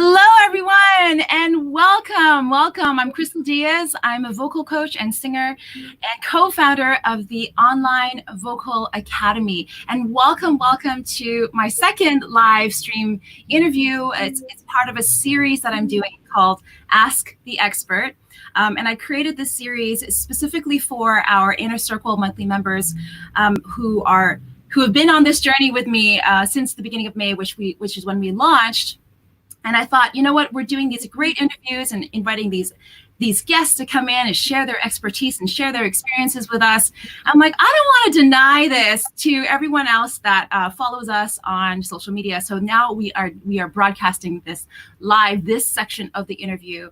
Hello, everyone, and welcome. Welcome. I'm Krystal Diaz. I'm a vocal coach and singer and co-founder of the Online Vocal Academy. And welcome to my second live stream interview. It's part of a series that I'm doing called Ask the Expert. And I created this series specifically for our Inner Circle monthly members who have been on this journey with me since the beginning of May, which is when we launched. And I thought, you know what, we're doing these great interviews and inviting these guests to come in and share their expertise and share their experiences with us. I'm like, I don't want to deny this to everyone else that follows us on social media. So now we are broadcasting this live, this section of the interview.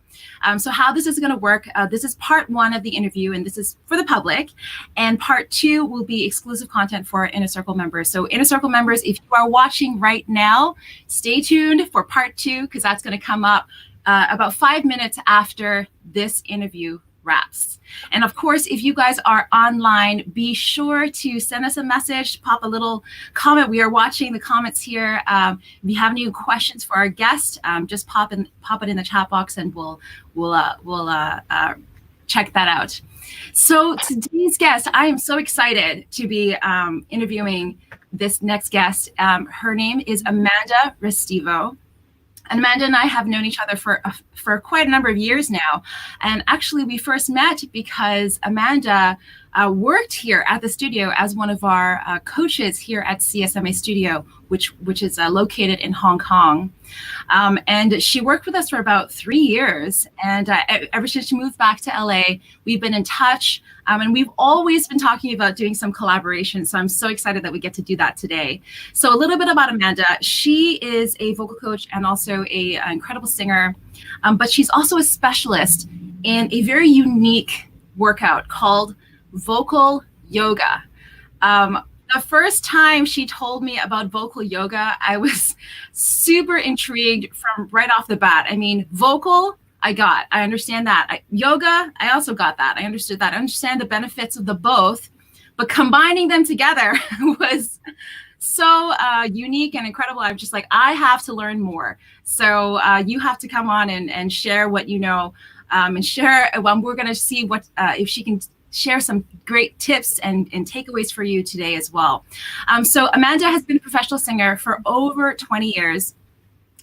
So how this is going to work, this is part one of the interview, and this is for the public. And part two will be exclusive content for Inner Circle members. So Inner Circle members, if you are watching right now, stay tuned for part two, because that's going to come up about 5 minutes after this interview wraps. And of course, if you guys are online, be sure to send us a message, pop a little comment. We are watching the comments here. If you have any questions for our guest, just pop it in the chat box, and we'll check that out. So today's guest, I am so excited to be interviewing this next guest. Her name is Amanda Restivo. And Amanda and I have known each other for quite a number of years now. And actually, we first met because Amanda worked here at the studio as one of our coaches here at CSMA Studio, which is located in Hong Kong. And she worked with us for about 3 years. And ever since she moved back to LA, we've been in touch. And we've always been talking about doing some collaboration. So I'm so excited that we get to do that today. So a little bit about Amanda. She is a vocal coach and also an incredible singer. But she's also a specialist in a very unique workout called vocal yoga. The first time she told me about vocal yoga, I was super intrigued from right off the bat. I mean, vocal, I understand that. Yoga, I also got that. I understood that. I understand the benefits of the both, but combining them together was so unique and incredible. I'm just like, I have to learn more. So you have to come on and share what you know, and share. Well, we're going to see what if she can share some great tips and takeaways for you today as well. So Amanda has been a professional singer for over 20 years.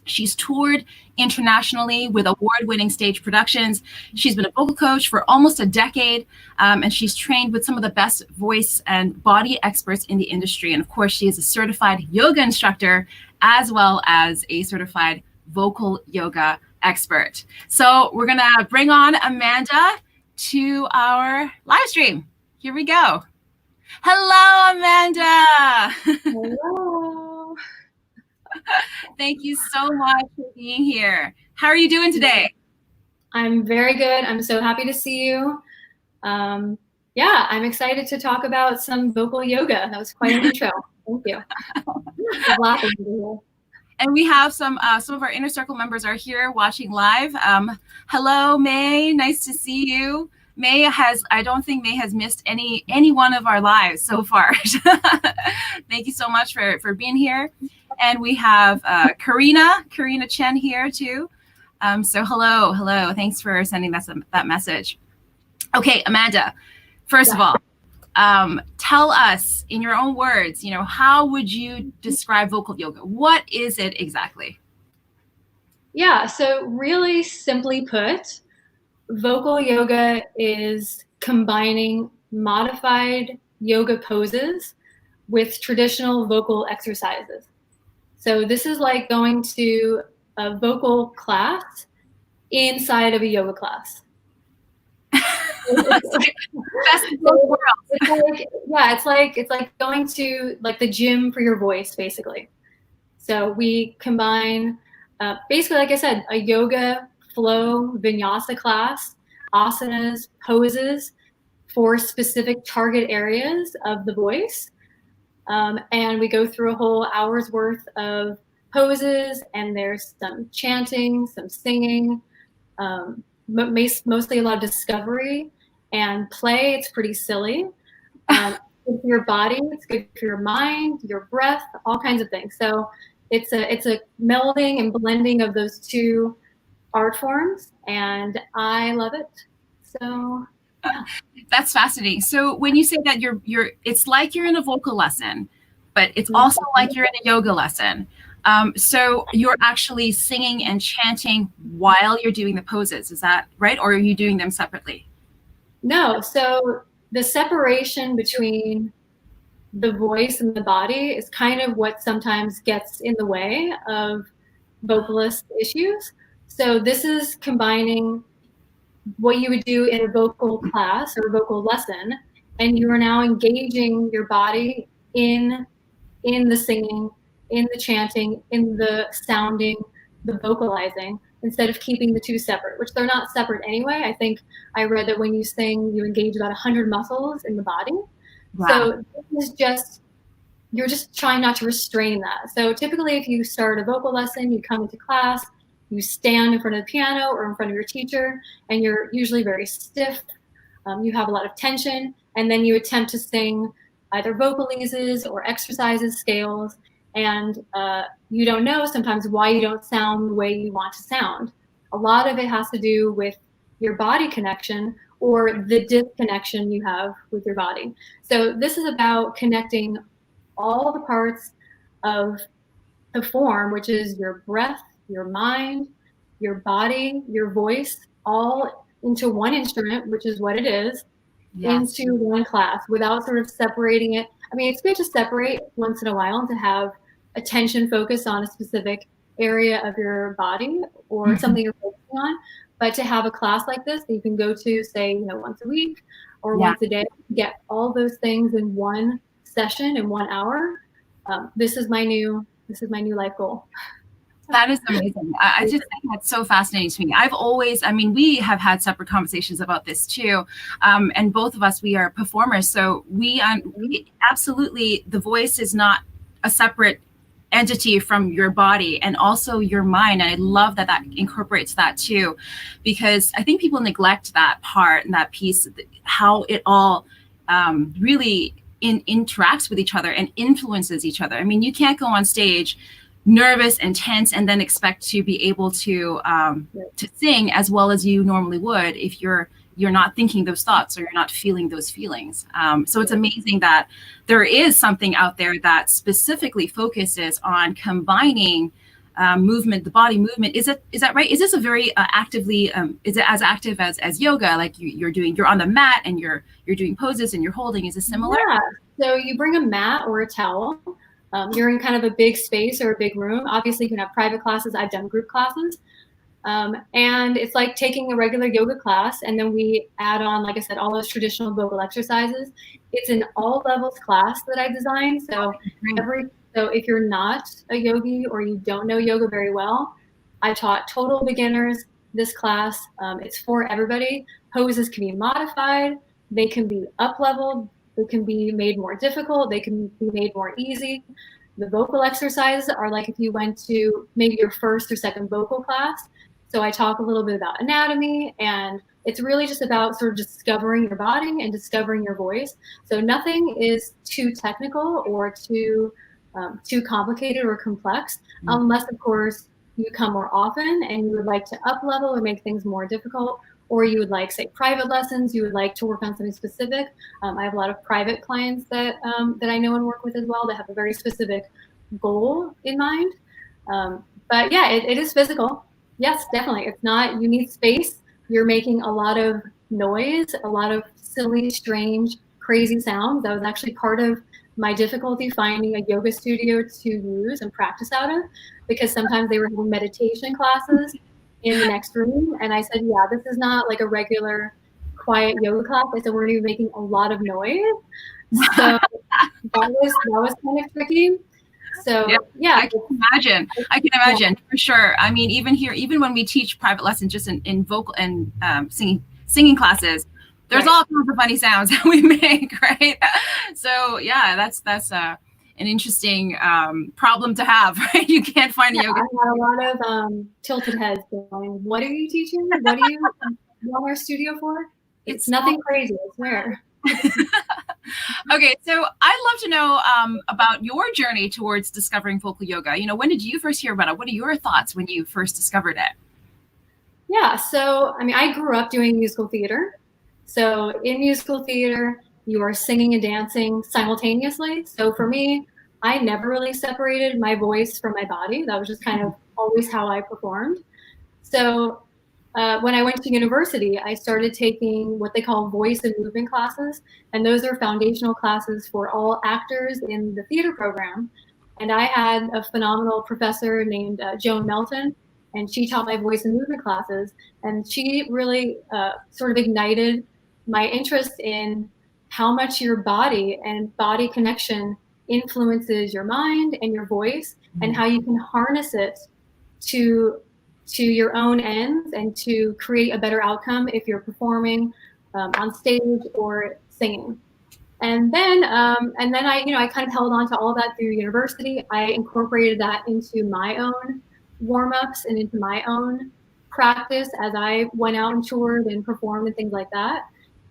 She's toured internationally with award-winning stage productions. She's been a vocal coach for almost a decade, and she's trained with some of the best voice and body experts in the industry. And of course, she is a certified yoga instructor as well as a certified vocal yoga expert. So we're gonna bring on Amanda to our live stream. Here we go. Hello, Amanda. Hello. Thank you so much for being here. How are you doing today? I'm very good. I'm so happy to see you. Yeah, I'm excited to talk about some vocal yoga. That was quite an intro. Thank you. I'm laughing here. And we have some of our Inner Circle members are here watching live. Hello, May. Nice to see you. I don't think May has missed any one of our lives so far. Thank you so much for being here. And we have Karina Chen here too. So hello. Thanks for sending that message. Okay, Amanda, first of all, tell us in your own words, how would you describe vocal yoga? What is it exactly? Yeah, so really simply put, vocal yoga is combining modified yoga poses with traditional vocal exercises. So this is like going to a vocal class inside of a yoga class. It's like best of both worlds. It's like going to like the gym for your voice, basically. So we combine, basically, like I said, a yoga flow vinyasa class, asanas, poses for specific target areas of the voice. And we go through a whole hour's worth of poses, and there's some chanting, some singing, mostly a lot of discovery and play. It's pretty silly. Good for your body, it's good for your mind, your breath, all kinds of things. So it's a melding and blending of those two art forms, and I love it. So yeah. That's fascinating. So when you say that it's like you're in a vocal lesson, but it's also Mm-hmm. like you're in a yoga lesson. So you're actually singing and chanting while you're doing the poses. Is that right? Or are you doing them separately? No, so the separation between the voice and the body is kind of what sometimes gets in the way of vocalist issues. So this is combining what you would do in a vocal class or vocal lesson, and you are now engaging your body in the singing, in the chanting, in the sounding, the vocalizing, instead of keeping the two separate, which they're not separate anyway. I think I read that when you sing, you engage about 100 muscles in the body. Wow. So this is just, you're just trying not to restrain that. So typically, if you start a vocal lesson, you come into class, you stand in front of the piano or in front of your teacher, and you're usually very stiff. You have a lot of tension, and then you attempt to sing either vocalises or exercises, scales, and you don't know sometimes why you don't sound the way you want to sound. A lot of it has to do with your body connection or the disconnection you have with your body. So this is about connecting all the parts of the form, which is your breath, your mind, your body, your voice, all into one instrument, which is what it is, Yes. into one class without sort of separating it. I mean, it's good to separate once in a while and to have attention focus on a specific area of your body or something you're focusing on. But to have a class like this that you can go to, say, once a week or Yeah. once a day, get all those things in one session in 1 hour. This is my new life goal. That is amazing. I just think that's so fascinating to me. I mean, we have had separate conversations about this too. And both of us, we are performers. So absolutely, the voice is not a separate entity from your body and also your mind. And I love that that incorporates that too, because I think people neglect that part and that piece, how it all really interacts with each other and influences each other. I mean, you can't go on stage nervous and tense and then expect to be able to sing as well as you normally would if you're not thinking those thoughts or you're not feeling those feelings. So it's amazing that there is something out there that specifically focuses on combining movement, the body movement. Is that right? Is this a very actively? Is it as active as yoga? Like you're on the mat and you're doing poses and you're holding. Is it similar? Yeah. So you bring a mat or a towel. You're in kind of a big space or a big room. Obviously, you can have private classes. I've done group classes. And it's like taking a regular yoga class, and then we add on, like I said, all those traditional vocal exercises. It's an all levels class that I designed. So if you're not a yogi or you don't know yoga very well, I taught total beginners this class. It's for everybody. Poses can be modified. They can be up leveled. They can be made more difficult. They can be made more easy. The vocal exercises are like if you went to maybe your first or second vocal class. So I talk a little bit about anatomy, and it's really just about sort of discovering your body and discovering your voice. So nothing is too technical or too complicated or complex, unless, of course, you come more often and you would like to up level or make things more difficult, or you would like, say, private lessons, you would like to work on something specific. I have a lot of private clients that I know and work with as well that have a very specific goal in mind. But yeah, it is physical. Yes, definitely. It's not, you need space. You're making a lot of noise, a lot of silly, strange, crazy sounds. That was actually part of my difficulty finding a yoga studio to use and practice out of, because sometimes they were having meditation classes in the next room. And I said, yeah, this is not like a regular quiet yoga class. I said, we're going to be making a lot of noise. So that was kind of tricky. So yeah. I can imagine for sure. I mean, even when we teach private lessons, just in vocal and singing classes, there's all kinds of funny sounds that we make, right? So yeah, that's an interesting problem to have, right? You can't find a yoga. I had a lot of tilted heads going, what are you teaching? What do you want our studio for? It's nothing crazy, I swear. Okay, so I'd love to know about your journey towards discovering vocal yoga. When did you first hear about it? What are your thoughts when you first discovered it? Yeah, so I mean, I grew up doing musical theater. So in musical theater, you are singing and dancing simultaneously. So for me, I never really separated my voice from my body. That was just kind of always how I performed. So when I went to university, I started taking what they call voice and movement classes. And those are foundational classes for all actors in the theater program. And I had a phenomenal professor named Joan Melton, and she taught my voice and movement classes. And she really sort of ignited my interest in how much your body and body connection influences your mind and your voice, and how you can harness it to your own ends and to create a better outcome if you're performing on stage or singing. And then I kind of held on to all that through university. I incorporated that into my own warm-ups and into my own practice as I went out and toured and performed and things like that.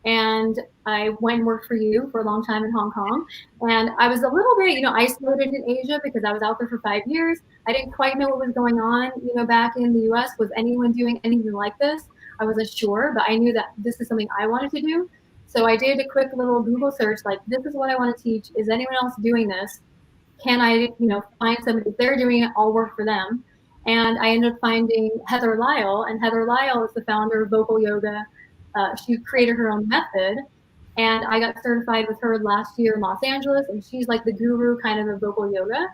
And I went and worked for you for a long time in Hong Kong. And I was a little bit, isolated in Asia because I was out there for 5 years. I didn't quite know what was going on, back in the US. Was anyone doing anything like this? I wasn't sure, but I knew that this is something I wanted to do. So I did a quick little Google search, like, this is what I want to teach. Is anyone else doing this? Can I, find somebody? If they're doing it, I'll work for them. And I ended up finding Heather Lyle, and Heather Lyle is the founder of Vocal Yoga. She created her own method, and I got certified with her last year in Los Angeles, and she's like the guru kind of vocal yoga.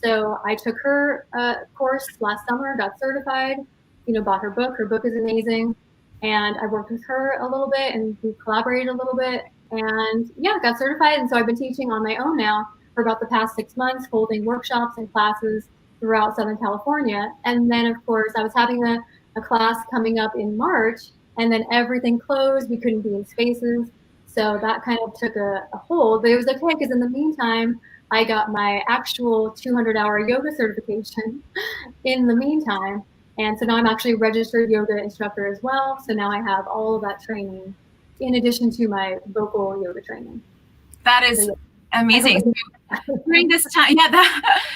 So I took her course last summer, got certified, bought her book. Her book is amazing. And I worked with her a little bit, and we collaborated a little bit, and yeah, got certified. And so I've been teaching on my own now for about the past 6 months, holding workshops and classes throughout Southern California. And then, of course, I was having a class coming up in March, and then everything closed. We couldn't be in spaces. So that kind of took a hold. But it was okay, because in the meantime, I got my actual 200-hour yoga certification in the meantime. And so now I'm actually a registered yoga instructor as well. So now I have all of that training in addition to my vocal yoga training. That is amazing. During this time,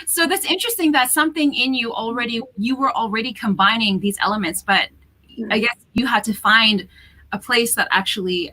so that's interesting that something in you were already combining these elements, but I guess you had to find a place that actually,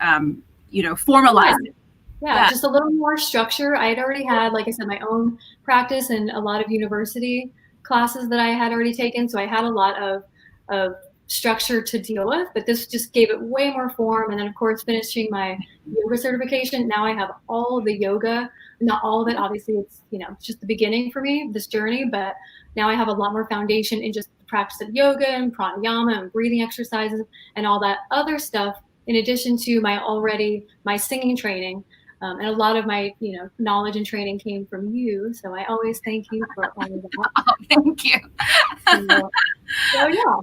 formalized it. Yeah, just a little more structure. I had already had, like I said, my own practice and a lot of university classes that I had already taken. So I had a lot of structure to deal with, but this just gave it way more form. And then, of course, finishing my yoga certification, now I have all of the yoga, not all of it. Obviously, it's just the beginning for me, this journey, but now I have a lot more foundation in just the practice of yoga and pranayama and breathing exercises and all that other stuff, in addition to my singing training. And a lot of my, knowledge and training came from you. So I always thank you for all of that. Oh, thank you. So yeah,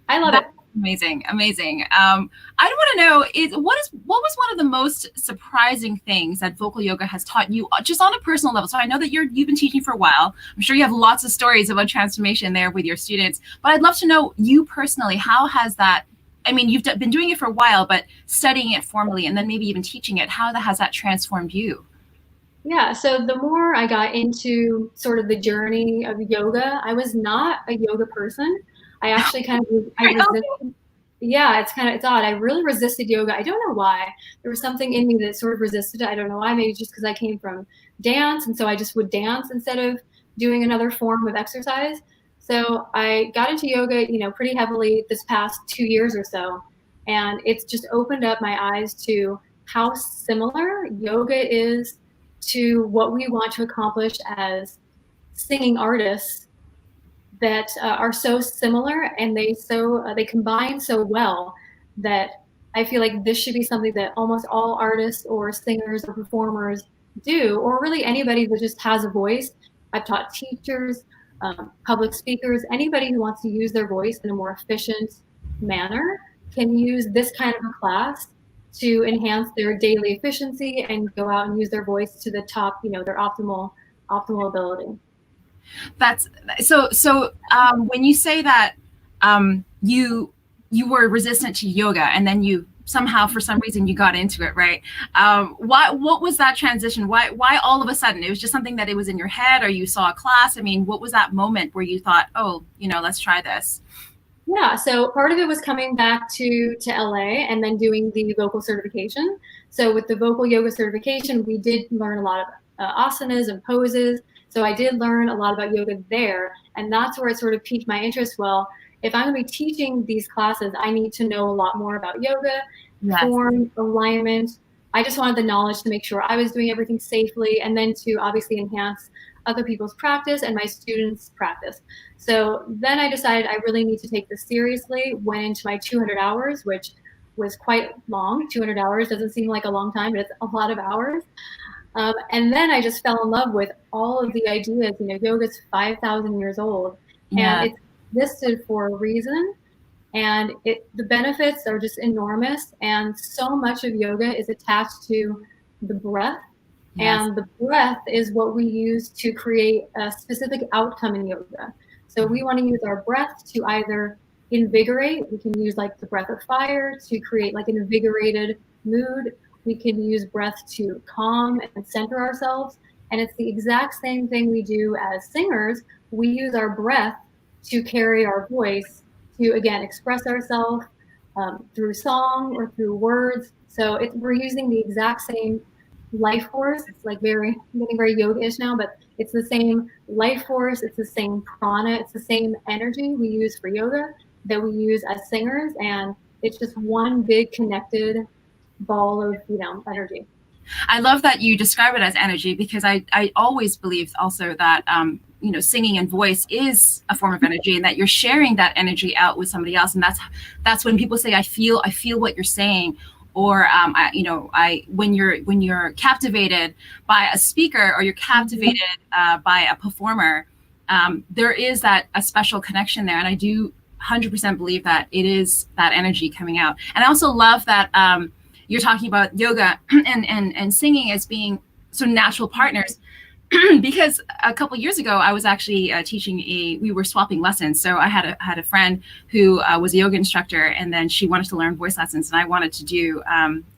I love it. Amazing. I want to know what was one of the most surprising things that vocal yoga has taught you, just on a personal level? So I know that you've been teaching for a while. I'm sure you have lots of stories about transformation there with your students, but I'd love to know you personally, how has that, I mean, you've been doing it for a while, but studying it formally and then maybe even teaching it, how has that transformed you? Yeah, so the more I got into sort of the journey of yoga, I was not a yoga person. I actually kind of, it's odd. I really resisted yoga. I don't know why. There was something in me that sort of resisted it. I don't know why. Maybe just because I came from dance, and so I just would dance instead of doing another form of exercise. So I got into yoga, pretty heavily this past 2 years or so. And it's just opened up my eyes to how similar yoga is to what we want to accomplish as singing artists, that are so similar, and they combine so well, that I feel like this should be something that almost all artists or singers or performers do, or really anybody that just has a voice. I've taught teachers, public speakers, anybody who wants to use their voice in a more efficient manner can use this kind of a class to enhance their daily efficiency and go out and use their voice to the top, their optimal ability. That's so when you say that you were resistant to yoga and then you somehow, for some reason, you got into it, right? What was that transition? Why all of a sudden? It was just something that it was in your head, or you saw a class? I mean, what was that moment where you thought, oh, let's try this? Yeah, so part of it was coming back to LA and then doing the vocal certification. So with the vocal yoga certification, we did learn a lot of asanas and poses. So I did learn a lot about yoga there, and that's where it sort of piqued my interest. Well, if I'm going to be teaching these classes, I need to know a lot more about yoga, Yes. form, alignment. I just wanted the knowledge to make sure I was doing everything safely, and then to obviously enhance other people's practice and my students' practice. So then I decided I really need to take this seriously, went into my 200 hours, which was quite long. 200 hours doesn't seem like a long time, but it's a lot of hours. And then I just fell in love with all of the ideas. Yoga's 5,000 years old, Yeah. and it's listed for a reason. And the benefits are just enormous. And so much of yoga is attached to the breath. Yes. And the breath is what we use to create a specific outcome in yoga. So we want to use our breath to either invigorate. We can use like the breath of fire to create like an invigorated mood. We can use breath to calm and center ourselves. And it's the exact same thing we do as singers. We use our breath to carry our voice to, again, express ourselves through song or through words. So we're using the exact same life force. It's like getting very yoga-ish now, but it's the same life force. It's the same prana. It's the same energy we use for yoga that we use as singers. And it's just one big connected ball of, energy. I love that you describe it as energy, because I always believed also that singing and voice is a form of energy, and that you're sharing that energy out with somebody else. And that's when people say, I feel what you're saying. Or when you're captivated by a speaker, or you're captivated by a performer, there is a special connection there. And I do 100% believe that it is that energy coming out. And I also love that you're talking about yoga and singing as being sort of natural partners. Because a couple years ago, I was actually teaching we were swapping lessons. So I had a friend who was a yoga instructor, and then she wanted to learn voice lessons, and I wanted to do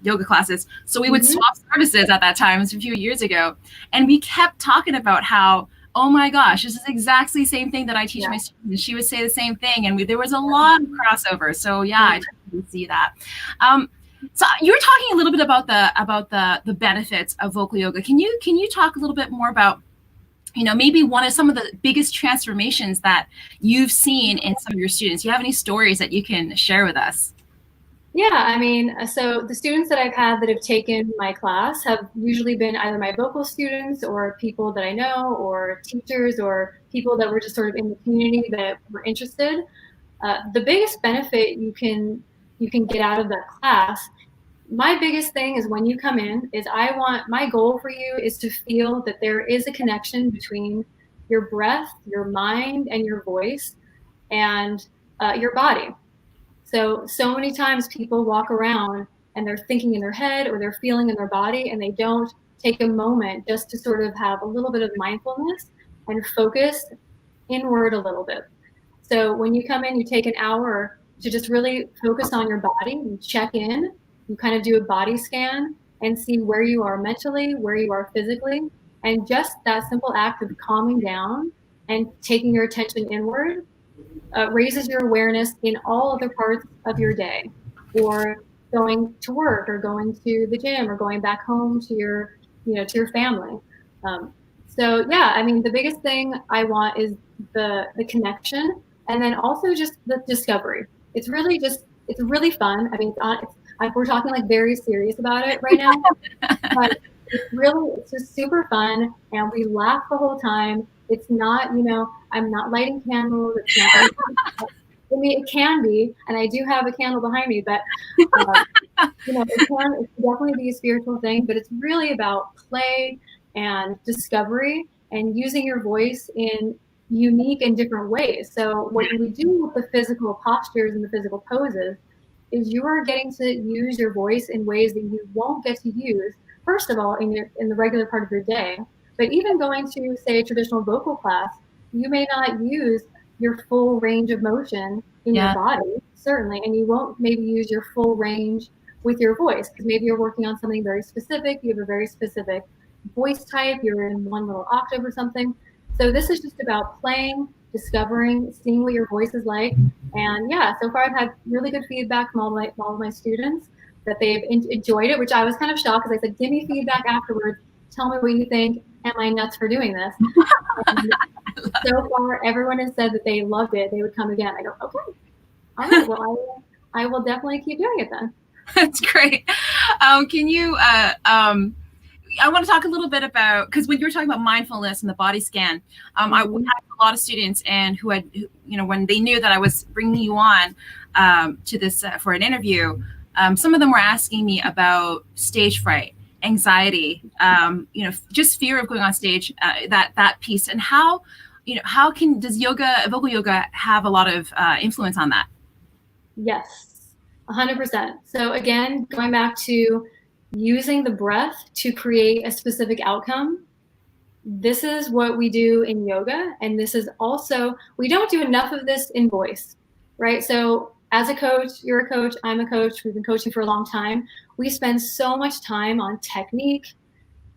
yoga classes. So we would swap services at that time. It was a few years ago. And we kept talking about how, oh my gosh, this is exactly the same thing that I teach my students. And she would say the same thing. And there was a lot of crossover. So yeah, I totally see that. So you were talking a little bit about the benefits of vocal yoga. Can you talk a little bit more about, maybe some of the biggest transformations that you've seen in some of your students? Do you have any stories that you can share with us? Yeah, I mean, so the students that I've had that have taken my class have usually been either my vocal students, or people that I know, or teachers, or people that were just sort of in the community that were interested. The biggest benefit you can get out of that class, my biggest thing is when you come in, is my goal for you is to feel that there is a connection between your breath, your mind, and your voice, and your body. So many times people walk around and they're thinking in their head, or they're feeling in their body, and they don't take a moment just to sort of have a little bit of mindfulness and focus inward a little bit. So when you come in, you take an hour to just really focus on your body. You check in, you kind of do a body scan and see where you are mentally, where you are physically. And just that simple act of calming down and taking your attention inward raises your awareness in all other parts of your day, or going to work, or going to the gym, or going back home to your family. So yeah, I mean, the biggest thing I want is the connection, and then also just the discovery. It's really fun. I mean, we're talking like very serious about it right now, but it's just super fun, and we laugh the whole time. It's not, I'm not lighting candles. It's not. I mean, it can be, and I do have a candle behind me, but it's definitely be a spiritual thing. But it's really about play and discovery, and using your voice in unique and different ways. So what we do with the physical postures and the physical poses is you are getting to use your voice in ways that you won't get to use, first of all, in the regular part of your day. But even going to, say, a traditional vocal class, you may not use your full range of motion in your body, certainly, and you won't maybe use your full range with your voice, because maybe you're working on something very specific, you have a very specific voice type, you're in one little octave or something. So this is just about playing, discovering, seeing what your voice is like. And yeah, so far I've had really good feedback from all of my students that they've enjoyed it, which I was kind of shocked because I said, give me feedback afterwards. Tell me what you think. Am I nuts for doing this? So far, everyone has said that they loved it. They would come again. I go, okay, all right, well, I will definitely keep doing it then. That's great. Can you, I want to talk a little bit about, because when you were talking about mindfulness and the body scan, I had a lot of students and who had, you know, when they knew that I was bringing you on to this for an interview, some of them were asking me about stage fright, anxiety, you know, just fear of going on stage, that piece, and how, you know, does vocal yoga have a lot of influence on that? Yes, 100%. So again, going back to using the breath to create a specific outcome. This is what we do in yoga. And this is also, we don't do enough of this in voice, right? So as a coach, you're a coach, I'm a coach, we've been coaching for a long time. We spend so much time on technique,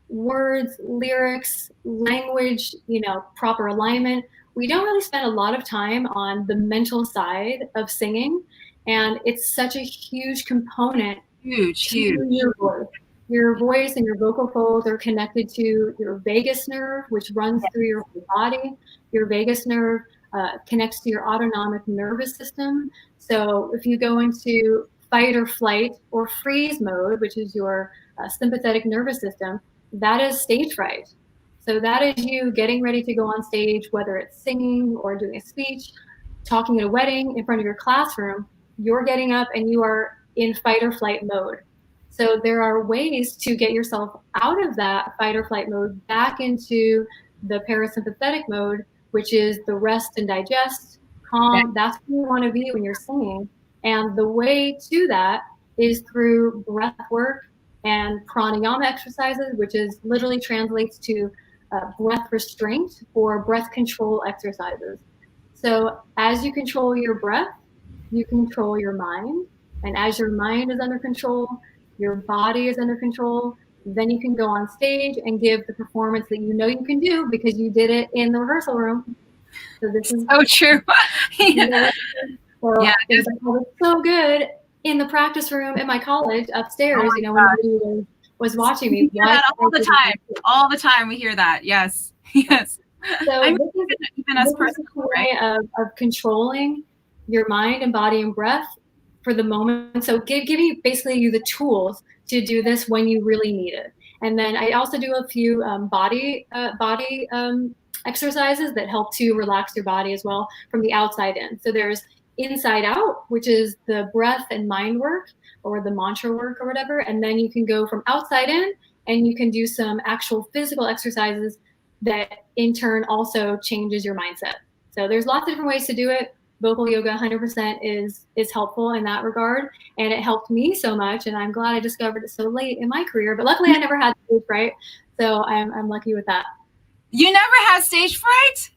words, lyrics, language, you know, proper alignment. We don't really spend a lot of time on the mental side of singing. And it's such a huge component. Huge. Your voice and your vocal folds are connected to your vagus nerve, which runs through your whole body. Your vagus nerve connects to your autonomic nervous system. So if you go into fight or flight or freeze mode, which is your sympathetic nervous system, that is stage fright. So that is you getting ready to go on stage, whether it's singing or doing a speech, talking at a wedding in front of your classroom. You're getting up and you are in fight or flight mode. So there are ways to get yourself out of that fight or flight mode back into the parasympathetic mode, which is the rest and digest, calm. That's where you want to be when you're singing. And the way to that is through breath work and pranayama exercises, which is literally translates to breath restraint or breath control exercises. So as you control your breath, you control your mind. And as your mind is under control, your body is under control, then you can go on stage and give the performance that you know you can do because you did it in the rehearsal room. So this is so true. Yeah. So yeah, it was so good in the practice room at my college upstairs, you know, when everybody was watching me. We hear that all the time. All the time we hear that. Yes. Yes. So I mean, this is even as personal, a way of controlling your mind and body and breath for the moment. So giving basically you the tools to do this when you really need it. And then I also do a few body exercises that help to relax your body as well from the outside in. So there's inside out, which is the breath and mind work or the mantra work or whatever. And then you can go from outside in and you can do some actual physical exercises that in turn also changes your mindset. So there's lots of different ways to do it. Vocal yoga 100% is helpful in that regard. And it helped me so much. And I'm glad I discovered it so late in my career. But luckily I never had stage fright. So I'm lucky with that. You never had stage fright?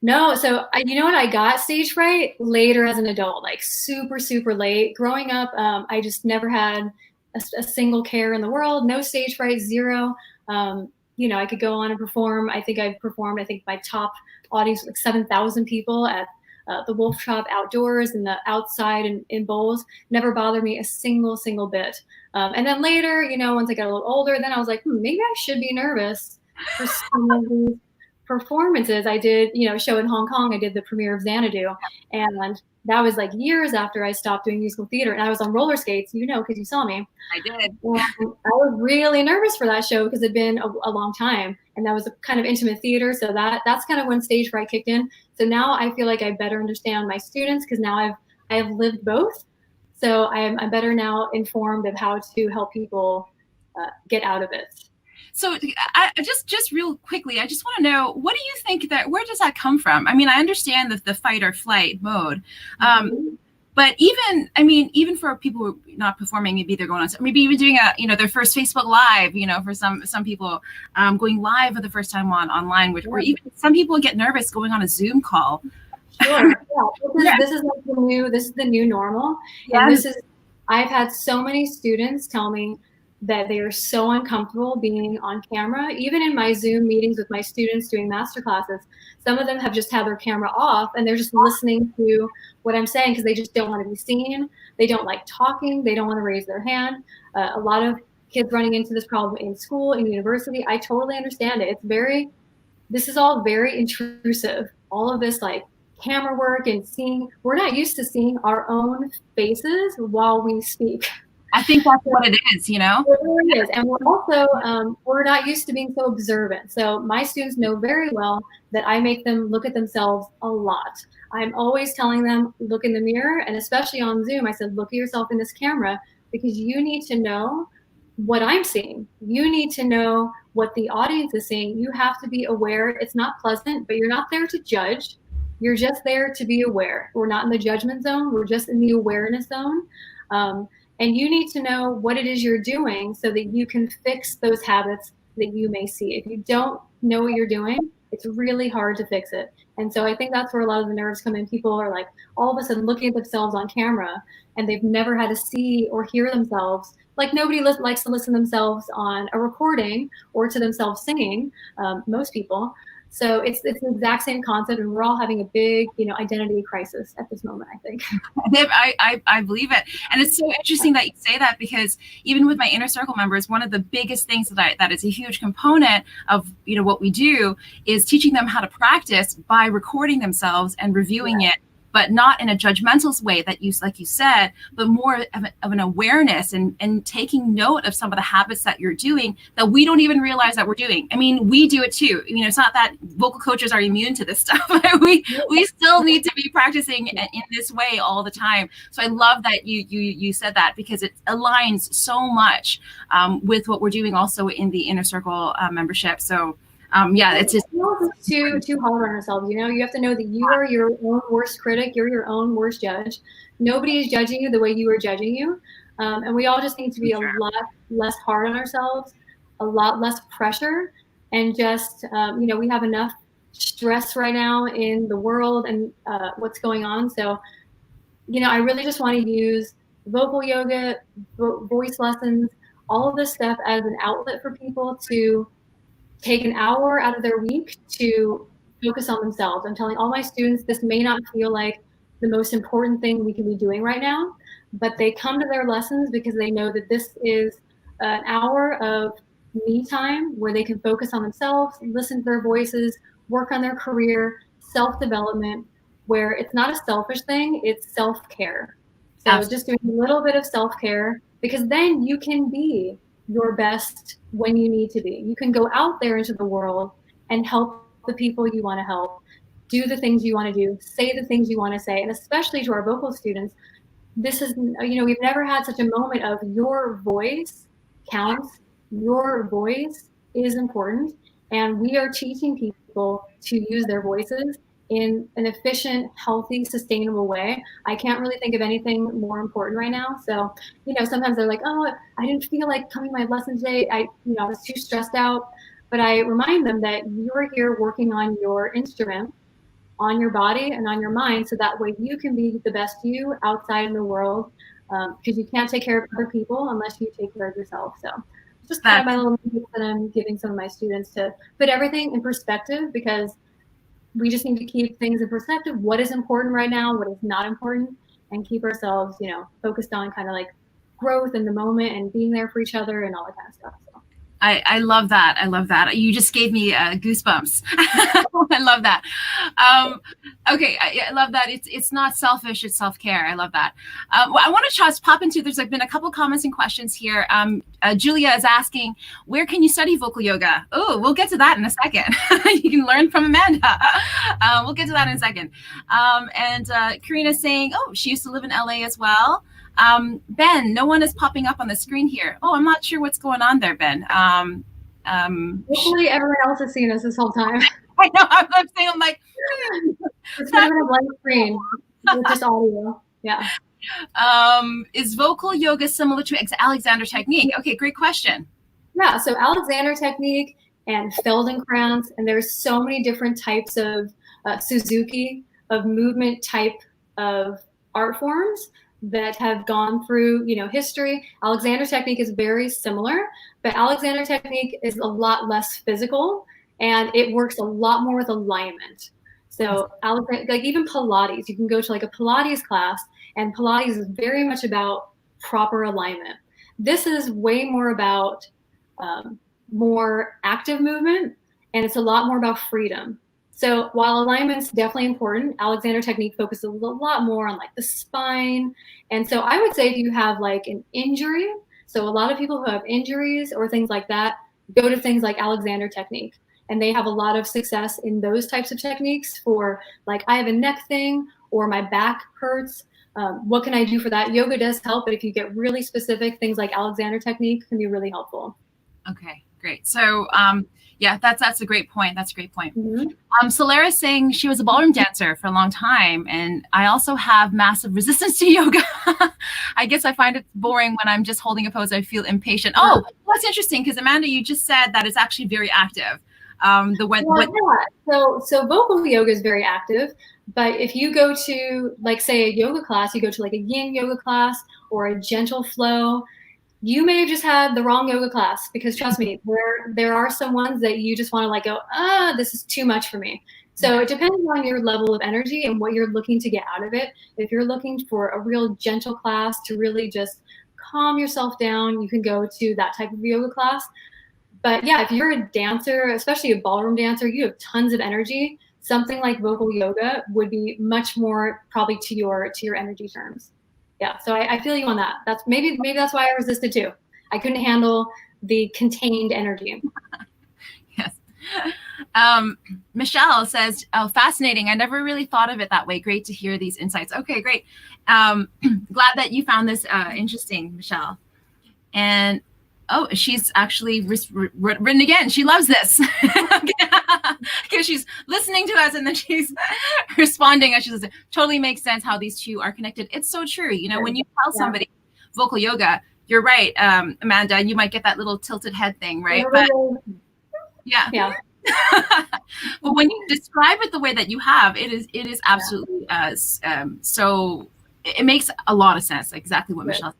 No. So you know what? I got stage fright later as an adult, like super, super late. Growing up, I just never had a single care in the world. No stage fright, zero. You know, I could go on and perform. I think my top audience was like 7,000 people at the Wolf Shop outdoors and the outside in bowls. Never bothered me a single bit. And then later, you know, once I got a little older, then I was like, maybe I should be nervous for some of these performances. I did, you know, a show in Hong Kong. I did the premiere of Xanadu. And that was like years after I stopped doing musical theater. And I was on roller skates, you know, because you saw me. I did. And I was really nervous for that show because it'd been a long time. And that was a kind of intimate theater. So that's kind of when stage fright kicked in. So now I feel like I better understand my students because now I have lived both. So I'm better now informed of how to help people get out of it. So I just real quickly, I just want to know, what do you think where does that come from? I mean, I understand the fight or flight mode. But even for people who are not performing, maybe they're going on, maybe even doing their first Facebook Live, you know, for some people going live for the first time online, or even some people get nervous going on a Zoom call. Sure. Yeah. This is like the new normal. Yeah. And I've had so many students tell me that they are so uncomfortable being on camera. Even in my Zoom meetings with my students doing master classes, some of them have just had their camera off and they're just listening to what I'm saying because they just don't want to be seen. They don't like talking. They don't want to raise their hand. A lot of kids running into this problem in school, in university. I totally understand it. This is all very intrusive. All of this like camera work and we're not used to seeing our own faces while we speak. I think that's what it is, you know? It really is. And we're also, we're not used to being so observant. So my students know very well that I make them look at themselves a lot. I'm always telling them, look in the mirror, and especially on Zoom, I said, look at yourself in this camera because you need to know what I'm seeing. You need to know what the audience is seeing. You have to be aware. It's not pleasant, but you're not there to judge. You're just there to be aware. We're not in the judgment zone. We're just in the awareness zone. And you need to know what it is you're doing so that you can fix those habits that you may see. If you don't know what you're doing, it's really hard to fix it. And so I think that's where a lot of the nerves come in. People are like all of a sudden looking at themselves on camera and they've never had to see or hear themselves. Like nobody likes to listen to themselves on a recording or to themselves singing, most people. So it's the exact same concept, and we're all having a big, identity crisis at this moment, I think. I believe it. And it's so interesting that you say that because even with my inner circle members, one of the biggest things that is a huge component of, what we do is teaching them how to practice by recording themselves and reviewing it, but not in a judgmental way that like you said, but more of an awareness and taking note of some of the habits that you're doing that we don't even realize that we're doing. I mean, we do it too. It's not that vocal coaches are immune to this stuff. we still need to be practicing in this way all the time. So I love that you said that because it aligns so much with what we're doing also in the inner circle membership. So it's just too hard on ourselves. You have to know that you are your own worst critic. You're your own worst judge. Nobody is judging you the way you are judging you. And we all just need to be a lot less hard on ourselves, a lot less pressure. And just, we have enough stress right now in the world and what's going on. So, I really just want to use vocal yoga, voice lessons, all of this stuff as an outlet for people to take an hour out of their week to focus on themselves. I'm telling all my students, this may not feel like the most important thing we can be doing right now, but they come to their lessons because they know that this is an hour of me time where they can focus on themselves, listen to their voices, work on their career, self-development, where it's not a selfish thing, it's self-care. So just doing a little bit of self-care, because then you can be your best when you need to be. You can go out there into the world and help the people you want to help, do the things you want to do, say the things you want to say. And especially to our vocal students, this is, we've never had such a moment of your voice counts, your voice is important. And we are teaching people to use their voices in an efficient, healthy, sustainable way. I can't really think of anything more important right now. So, sometimes they're like, oh, I didn't feel like coming to my lesson today. I was too stressed out. But I remind them that you're here working on your instrument, on your body and on your mind. So that way you can be the best you outside in the world, because you can't take care of other people unless you take care of yourself. So just kind of my little tips that I'm giving some of my students to put everything in perspective, because we just need to keep things in perspective. What is important right now? What is not important? And keep ourselves, focused on kind of like growth in the moment and being there for each other and all that kind of stuff. So. I love that. I love that. You just gave me goosebumps. I love that. Okay, I love that. It's not selfish. It's self-care. I love that. Well, I want to just pop into. There's been a couple comments and questions here. Julia is asking, where can you study vocal yoga? Oh, we'll get to that in a second. You can learn from Amanda. We'll get to that in a second. And Karina's saying, oh, she used to live in LA as well. Ben, no one is popping up on the screen here. Oh, I'm not sure what's going on there, Ben. Hopefully everyone else has seen us this whole time. I know, I'm saying, I'm like, it's kind of a blank screen with just audio. Yeah. Is vocal yoga similar to Alexander technique? Okay, great question. Yeah, so Alexander technique and Feldenkrais, and there's so many different types of Suzuki, of movement type of art forms. that have gone through, history. Alexander technique is very similar, but Alexander technique is a lot less physical and it works a lot more with alignment. So like even Pilates, you can go to like a Pilates class, and Pilates is very much about proper alignment. This is way more about more active movement, and it's a lot more about freedom. So while alignment's definitely important, Alexander technique focuses a lot more on like the spine. And so I would say if you have like an injury, so a lot of people who have injuries or things like that go to things like Alexander technique. And they have a lot of success in those types of techniques for like, I have a neck thing or my back hurts. What can I do for that? Yoga does help, but if you get really specific, things like Alexander technique can be really helpful. Okay, great. So yeah, that's a great point. That's a great point. Mm-hmm. Solara's saying she was a ballroom dancer for a long time, and I also have massive resistance to yoga. I guess I find it boring when I'm just holding a pose. I feel impatient. Oh, that's interesting, because Amanda, you just said that it's actually very active. So vocal yoga is very active, but if you go to like say a yoga class, you go to like a yin yoga class or a gentle flow, you may have just had the wrong yoga class, because trust me, there are some ones that you just want to like go, this is too much for me. So it depends on your level of energy and what you're looking to get out of it. If you're looking for a real gentle class to really just calm yourself down, you can go to that type of yoga class. But yeah, if you're a dancer, especially a ballroom dancer, you have tons of energy. Something like vocal yoga would be much more probably to your energy terms. Yeah, so I feel you on that. That's maybe that's why I resisted too. I couldn't handle the contained energy. Yes. Michelle says, "Oh, fascinating. I never really thought of it that way. Great to hear these insights." Okay, great. Glad that you found this interesting, Michelle. And oh, she's actually written again. She loves this because she's listening to us and then she's responding as she's listening. Totally makes sense how these two are connected. It's so true. When you tell somebody vocal yoga, you're right, Amanda, you might get that little tilted head thing, right? But yeah. But when you describe it the way that you have, it is absolutely so it makes a lot of sense. Exactly what Michelle said.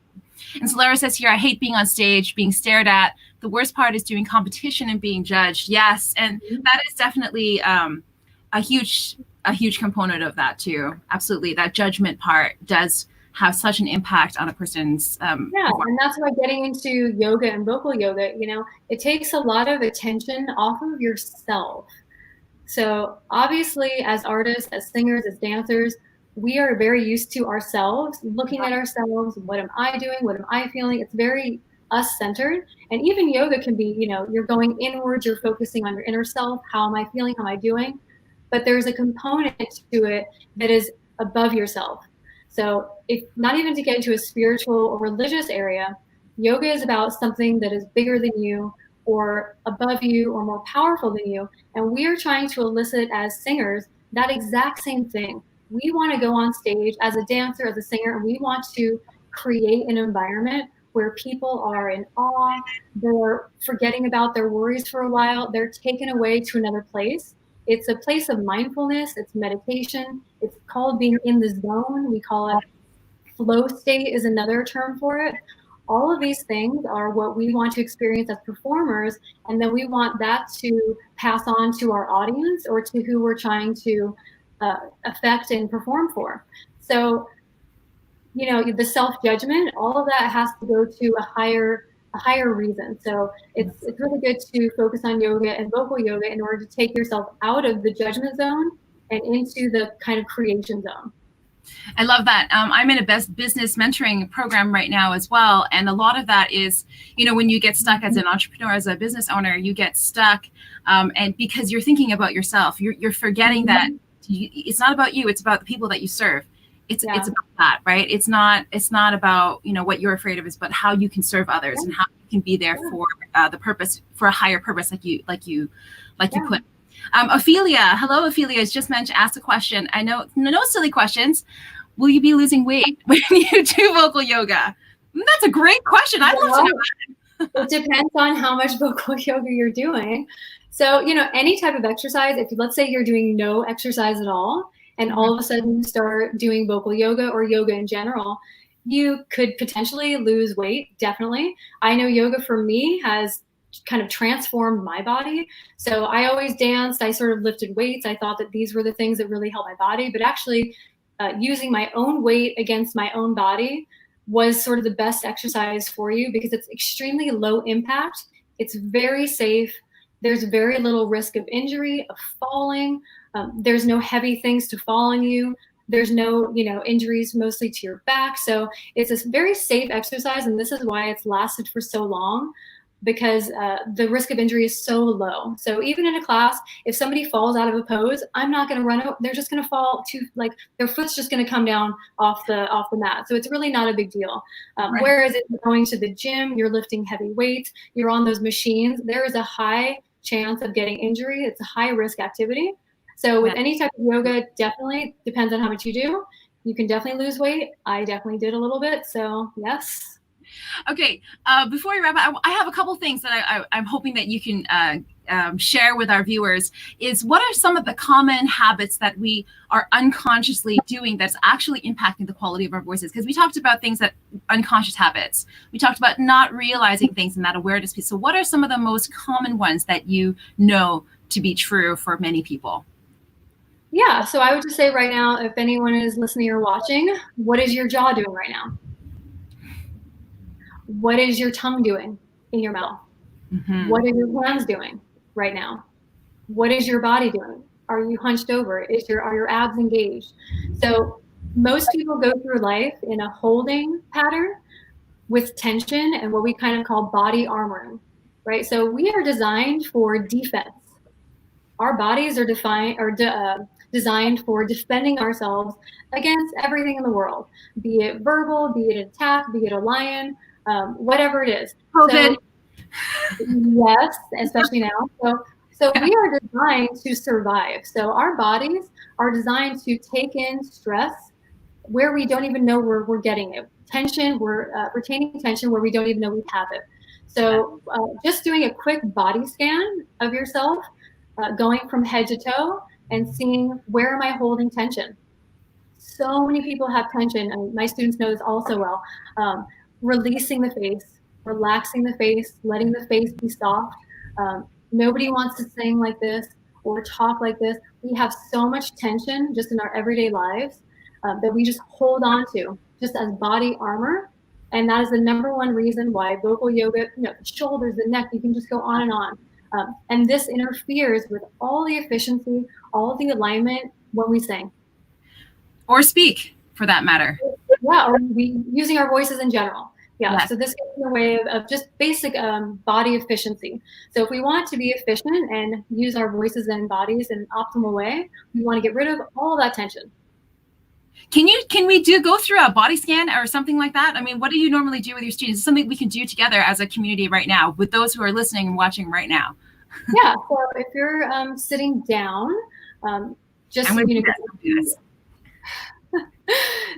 And Solara says here, I hate being on stage, being stared at. The worst part is doing competition and being judged. Yes, and that is definitely a huge component of that too. Absolutely, that judgment part does have such an impact on a person's and that's why getting into yoga and vocal yoga, it takes a lot of attention off of yourself. So obviously, as artists, as singers, as dancers, we are very used to ourselves, looking at ourselves. What am I doing? What am I feeling? It's very us-centered. And even yoga can be, you're going inwards, you're focusing on your inner self. How am I feeling? How am I doing? But there's a component to it that is above yourself. So if not even to get into a spiritual or religious area, yoga is about something that is bigger than you or above you or more powerful than you. And we are trying to elicit as singers that exact same thing. We want to go on stage as a dancer, as a singer, and we want to create an environment where people are in awe, they're forgetting about their worries for a while, they're taken away to another place. It's a place of mindfulness, it's meditation, it's called being in the zone. We call it flow state is another term for it. All of these things are what we want to experience as performers, and then we want that to pass on to our audience or to who we're trying to affect and perform for. So, the self-judgment, all of that has to go to a higher reason. So it's really good to focus on yoga and vocal yoga in order to take yourself out of the judgment zone and into the kind of creation zone. I love that. I'm in a business mentoring program right now as well. And a lot of that is, when you get stuck as an entrepreneur, as a business owner, you get stuck and because you're thinking about yourself, you're forgetting that it's not about you. It's about the people that you serve. It's about that, right? It's not about, what you're afraid of, is but how you can serve others and how you can be there for the purpose, for a higher purpose, like you put. Ophelia, hello, Ophelia has just asked a question. I know, no silly questions. Will you be losing weight when you do vocal yoga? That's a great question. I'd love to know that. It depends on how much vocal yoga you're doing. So, any type of exercise, if let's say you're doing no exercise at all, and all of a sudden you start doing vocal yoga or yoga in general, You could potentially lose weight, definitely. I know yoga for me has kind of transformed my body. So I always danced, I sort of lifted weights. I thought that these were the things that really helped my body, but actually using my own weight against my own body was sort of the best exercise for you because it's extremely low impact. It's very safe. There's very little risk of injury, of falling. There's no heavy things to fall on you. There's no, injuries mostly to your back. So it's a very safe exercise, and this is why it's lasted for so long, because the risk of injury is so low. So even in a class, if somebody falls out of a pose, I'm not going to run out. They're just going to fall to, like, their foot's just going to come down off the mat. So it's really not a big deal. Right. Whereas if you're going to the gym, you're lifting heavy weights, you're on those machines, there is a high chance of getting injury. It's a high risk activity. So with any type of yoga, it definitely depends on how much you do. You can definitely lose weight. I definitely did a little bit. So yes. Okay. Before we wrap up, I have a couple things that I'm hoping that you can share with our viewers. Is what are some of the common habits that we are unconsciously doing that's actually impacting the quality of our voices? Because we talked about things that unconscious habits. We talked about not realizing things in that awareness piece. So what are some of the most common ones that you know to be true for many people? Yeah, so I would just say right now, if anyone is listening or watching, what is your jaw doing right now? What is your tongue doing in your mouth? Mm-hmm. What are your hands doing right now? What is your body doing? Are you hunched over? Are your abs engaged? So most people go through life in a holding pattern with tension and what we kind of call body armoring, right? So we are designed for defense. Our bodies are designed for defending ourselves against everything in the world, be it verbal, be it an attack, be it a lion, whatever it is. COVID. So, yes, especially now. So we are designed to survive. So our bodies are designed to take in stress where we don't even know we're getting it. Tension, we're retaining tension where we don't even know we have it. So just doing a quick body scan of yourself, going from head to toe and seeing where am I holding tension. So many people have tension, and my students know this also well. Releasing the face, relaxing the face, letting the face be soft. Nobody wants to sing like this or talk like this. We have so much tension just in our everyday lives that we just hold on to just as body armor. And that is the number one reason why vocal yoga, the shoulders, the neck, you can just go on and on. And this interferes with all the efficiency, all the alignment when we sing. Or speak, for that matter. Yeah, or using our voices in general. Yeah, yes. So this gets in the way of just basic body efficiency. So if we want to be efficient and use our voices and bodies in an optimal way, we want to get rid of all that tension. Can we go through a body scan or something like that? I mean, what do you normally do with your students? It's something we can do together as a community right now with those who are listening and watching right now. Yeah, so if you're sitting down, just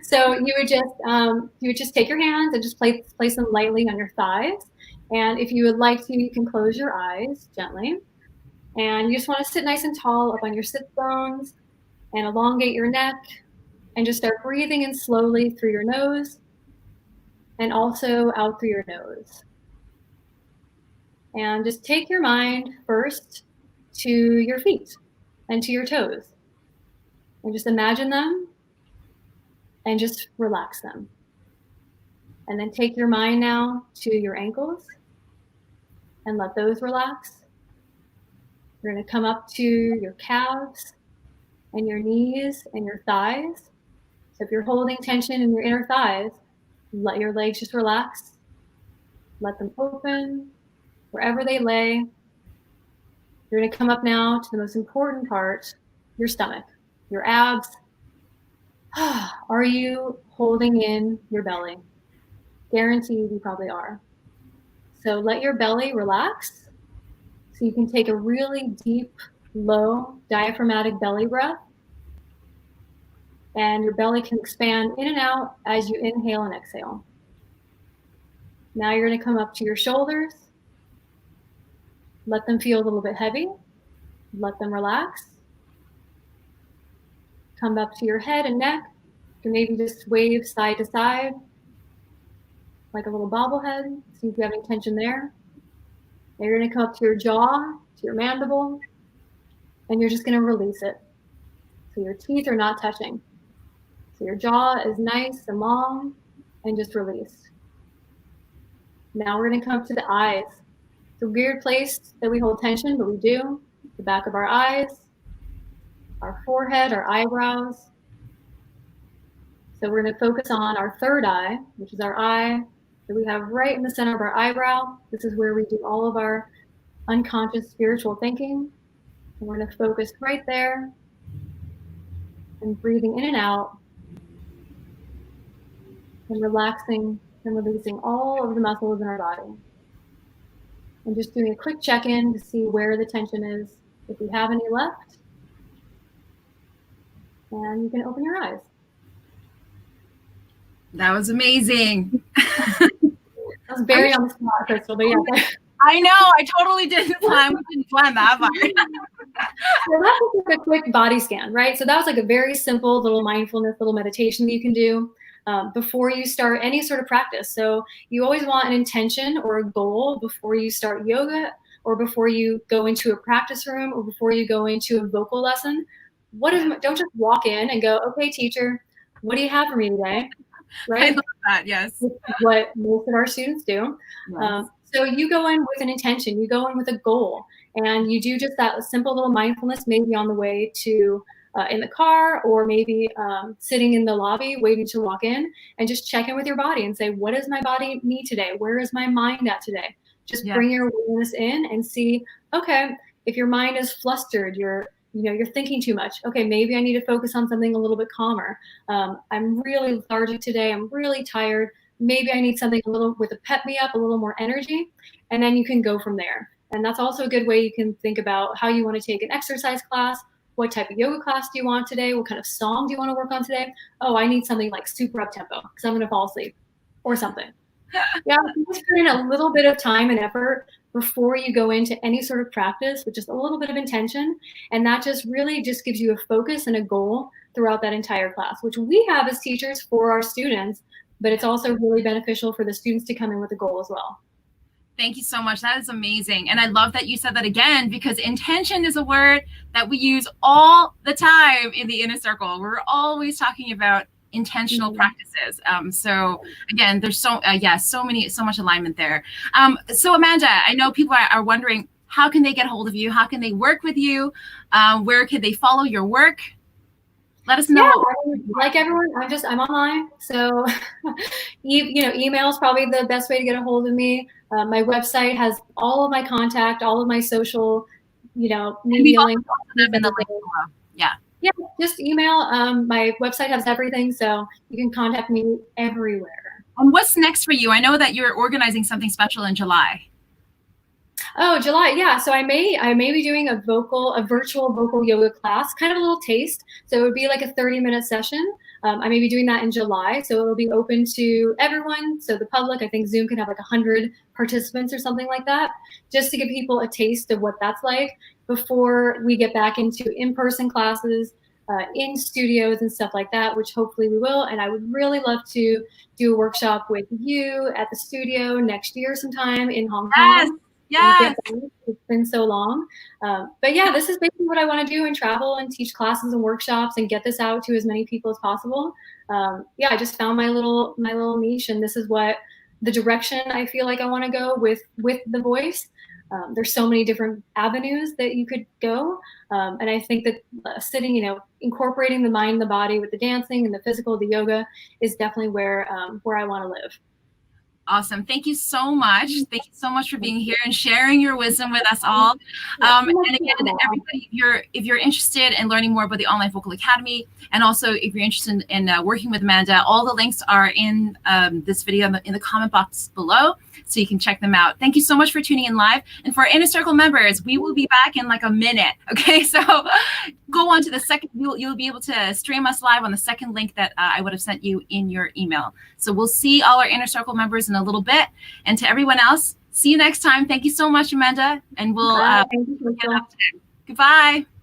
so you would just take your hands and just place them lightly on your thighs. And if you would like to, you can close your eyes gently. And you just want to sit nice and tall up on your sit bones and elongate your neck and just start breathing in slowly through your nose and also out through your nose. And just take your mind first to your feet and to your toes. And just imagine them and just relax them. And then take your mind now to your ankles and let those relax. You're going to come up to your calves and your knees and your thighs. So if you're holding tension in your inner thighs, let your legs just relax. Let them open wherever they lay. You're going to come up now to the most important part, your stomach, your abs. Are you holding in your belly? Guaranteed you probably are. So let your belly relax so you can take a really deep, low, diaphragmatic belly breath. And your belly can expand in and out as you inhale and exhale. Now you're going to come up to your shoulders. Let them feel a little bit heavy. Let them relax. Come up to your head and neck. You can maybe just wave side to side. like a little bobblehead. See if you have any tension there. Now you're going to come up to your jaw, to your mandible, and you're just going to release it. So your teeth are not touching. So your jaw is nice and long, and just release. Now we're going to come to the eyes. It's a weird place that we hold tension, but we do. The back of our eyes, our forehead, our eyebrows. So we're going to focus on our third eye, which is our eye that we have right in the center of our eyebrow. This is where we do all of our unconscious spiritual thinking. And we're going to focus right there and breathing in and out and relaxing and releasing all of the muscles in our body. And just doing a quick check-in to see where the tension is, if we have any left. And you can open your eyes. That was amazing. That was very on the spot, Krystal, but yeah. I know, I totally didn't plan that part. So that was like a quick body scan, right? So that was like a very simple little mindfulness, little meditation that you can do before you start any sort of practice. So you always want an intention or a goal before you start yoga, or before you go into a practice room, or before you go into a vocal lesson. Don't just walk in and go, okay, teacher, what do you have for me today? Right? I love that, yes. Which is what most of our students do. Yes. So you go in with an intention, you go in with a goal, and you do just that simple little mindfulness, maybe on the way to in the car, or maybe sitting in the lobby waiting to walk in, and just check in with your body and say, what does my body need today? Where is my mind at today? Just bring your awareness in and see, okay, if your mind is flustered, you're thinking too much. Okay, maybe I need to focus on something a little bit calmer. I'm really lethargic today. I'm really tired. Maybe I need something a little with a pep me up, a little more energy. And then you can go from there. And that's also a good way you can think about how you want to take an exercise class. What type of yoga class do you want today? What kind of song do you want to work on today? Oh, I need something like super up tempo because I'm going to fall asleep or something. Yeah, just put in a little bit of time and effort before you go into any sort of practice with just a little bit of intention. And that just really just gives you a focus and a goal throughout that entire class, which we have as teachers for our students, but it's also really beneficial for the students to come in with a goal as well. Thank you so much. That is amazing. And I love that you said that again, because intention is a word that we use all the time in the inner circle. We're always talking about intentional practices. So again, there's so much alignment there. So Amanda, I know people are wondering, how can they get hold of you? How can they work with you? Where can they follow your work? Let us know. Yeah, like everyone, I'm online. So, email is probably the best way to get a hold of me. My website has all of my contact, all of my social, media links. Yeah, just email. My website has everything, so you can contact me everywhere. And what's next for you? I know that you're organizing something special in July. Oh, July, yeah. So I may be doing a virtual vocal yoga class, kind of a little taste. So it would be like a 30-minute session. I may be doing that in July, so it'll be open to everyone. So the public, I think Zoom can have like 100 participants or something like that, just to give people a taste of what that's like before we get back into in-person classes, in studios and stuff like that, which hopefully we will. And I would really love to do a workshop with you at the studio next year sometime in Hong Kong. Yes. It's been so long. But yeah, this is basically what I want to do, and travel and teach classes and workshops and get this out to as many people as possible. I just found my little niche, and this is what the direction I feel like I want to go with the voice. There's so many different avenues that you could go. And I think that sitting, incorporating the mind, the body with the dancing and the physical, the yoga is definitely where I want to live. Awesome. Thank you so much. Thank you so much for being here and sharing your wisdom with us all. And again, everybody, if you're interested in learning more about the Online Vocal Academy, and also if you're interested in working with Amanda, all the links are in this video in the comment box below, so you can check them out. Thank you so much for tuning in live. And for our Inner Circle members, we will be back in like a minute. Okay, so go on to the second, you'll be able to stream us live on the second link that I would have sent you in your email. So we'll see all our Inner Circle members in a little bit. And to everyone else, see you next time. Thank you so much, Amanda. And we'll get up today. Goodbye.